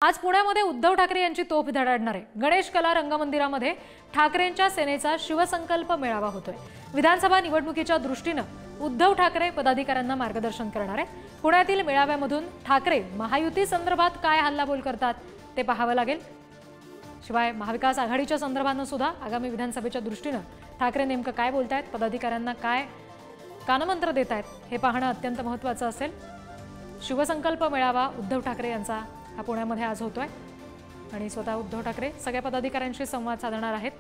आज पुण्यामध्ये उद्धव ठाकरे यांची तोफ धडाडणार आहे। गणेश कला रंगमंदिरामध्ये ठाकरेंच्या सेनेचा शिवसंकल्प मेळावा होतोय। विधानसभा निवडणुकीच्या दृष्टीने उद्धव ठाकरे पदाधिकाऱ्यांना मार्गदर्शन करणार आहेत। पुण्यातील मेळाव्यामधून ठाकरे महायुती संदर्भात काय हल्लाबोल करतात ते पाहावं लागेल। शिवाय महाविकास आघाडीच्या संदर्भाने सुद्धा आगामी विधानसभेच्या दृष्टीने ठाकरे नेमकं काय बोलतायत, पदाधिकाऱ्यांना काय कानमंत्र देत आहेत हे पाहणं अत्यंत महत्त्वाचं असेल। शिवसंकल्प मेळावा उद्धव ठाकरे यांचा हा पुण्यामध्ये आज होतोय आणि स्वतः उद्धव ठाकरे सगळ्या पदाधिकाऱ्यांशी संवाद साधणार आहेत।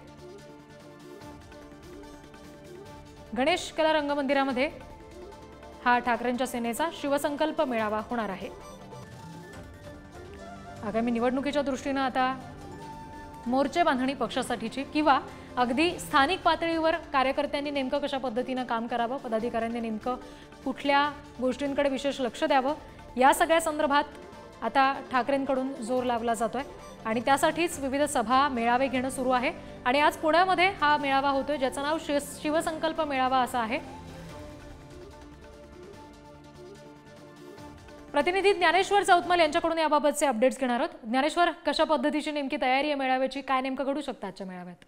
गणेश कला रंगमंदिरामध्ये हा ठाकरेंच्या सेनेचा शिवसंकल्प मेळावा होणार आहे। आगामी निवडणुकीच्या दृष्टीने आता मोर्चे बांधणी पक्षासाठीची किंवा अगदी स्थानिक पातळीवर कार्यकर्त्यांनी नेमकं कशा पद्धतीने काम करावं, पदाधिकाऱ्यांनी नेमकं कुठल्या गोष्टींकडे विशेष लक्ष द्यावं, या सगळ्या संदर्भात आता ठाकरेंकडून जोर लावला जातोय आणि त्यासाठीच विविध सभा मेळावे घेणं सुरू आहे। आणि आज पुण्यामध्ये हा मेळावा होतोय ज्याचं नाव शिवसंकल्प मेळावा असं आहे। प्रतिनिधी ज्ञानेश्वर चौतमल यांच्याकडून याबाबतचे अपडेट्स घेणार आहोत। ज्ञानेश्वर, कशा पद्धतीची नेमकी तयारी आहे मेळाव्याची, काय नेमकं घडू शकतं आजच्या मेळाव्यात?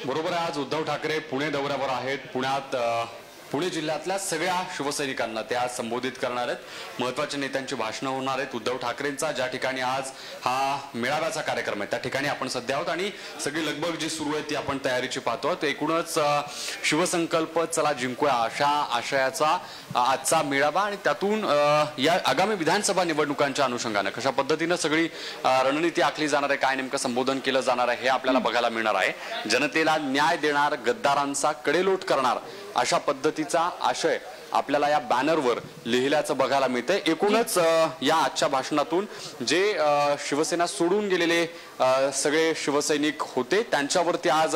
बरोबर आहे, आज उद्धव ठाकरे पुणे दौऱ्यावर आहेत। पुण्यात पुणे जिल्ह्यातल्या सगळ्या शिवसैनिकांना ते आज संबोधित करणार आहेत। महत्त्वाच्या नेत्यांची भाषणं होणार आहेत। उद्धव ठाकरेंचा ज्या ठिकाणी आज हा मेळाव्याचा कार्यक्रम आहे त्या ठिकाणी आपण सध्या आहोत आणि सगळी लगबग जी सुरू आहे ती आपण तयारीची पाहतो आहोत। एकूणच शिवसंकल्प चला जिंकूया अशा आशयाचा आजचा मेळावा आणि त्यातून या आगामी विधानसभा निवडणुकांच्या अनुषंगाने कशा पद्धतीने सगळी रणनीती आखली जाणार आहे, काय नेमकं संबोधन केलं जाणार आहे हे आपल्याला बघायला मिळणार आहे। जनतेला न्याय देणार, गद्दारांचा कडेलोट करणार अशा पद्धतीचा आशय आपल्याला या बॅनरवर लिहिल्याचं बघायला मिळतंय। एकूणच या आजच्या भाषणातून जे शिवसेना सोडून गेलेले सगळे शिवसैनिक होते त्यांच्यावरती आज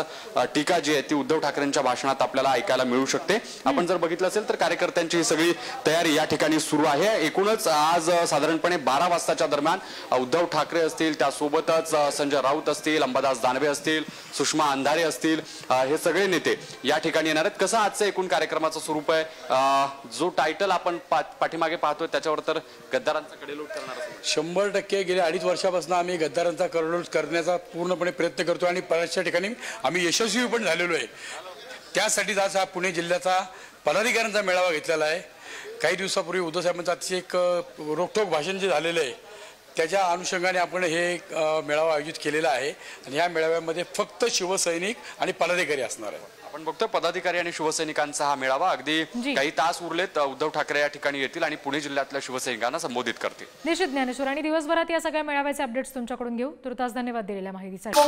टीका जी आहे ती उद्धव ठाकरेंच्या भाषणात आपल्याला ऐकायला मिळू शकते। आपण जर बघितलं असेल तर कार्यकर्त्यांची ही सगळी तयारी या ठिकाणी सुरू आहे। एकूणच आज साधारणपणे 12 वाजताच्या दरम्यान उद्धव ठाकरे असतील, त्यासोबतच संजय राऊत असतील, अंबादास दानवे असतील, सुषमा अंधारे असतील, हे सगळे नेते या ठिकाणी येणार आहेत। कसं आजचं एकूण कार्यक्रमाचं स्वरूप आहे, जो टायटल आपण पाठीमागे पाहतोय त्याच्यावर तर गद्दारांचा कडेलोट करणार आहे। 100% गेल्या 2.5 वर्षापासून आम्ही गद्दारांचा कडेलोट करण्याचा पूर्णपणे प्रयत्न करतो आणि बऱ्याचशा ठिकाणी आम्ही यशस्वी पण झालेलो आहे। त्यासाठी आज हा पुणे जिल्ह्याचा पदाधिकाऱ्यांचा मेळावा घेतलेला आहे। काही दिवसापूर्वी उद्धव साहेबांचं अतिशय एक रोखठोक भाषण जे झालेलं आहे त्याच्या अनुषंगाने आपण हे मेळावा आयोजित केलेला आहे आणि या मेळाव्यामध्ये फक्त शिवसैनिक आणि पदाधिकारी असणार आहे। आपण बघतोय पदाधिकारी आणि शिवसैनिकांचा हा मेळावा अगदी काही तास उरलेत उद्धव ठाकरे या ठिकाणी येतील आणि पुणे जिल्ह्यातल्या शिवसैनिकांना संबोधित करतील। निश्चित ज्ञानेश्वर, आणि दिवसभरात या सगळ्या मेळाव्याचे अपडेट्स तुमच्याकडून घेऊ। तुर्तास धन्यवाद दिलेल्या माहितीसाठी।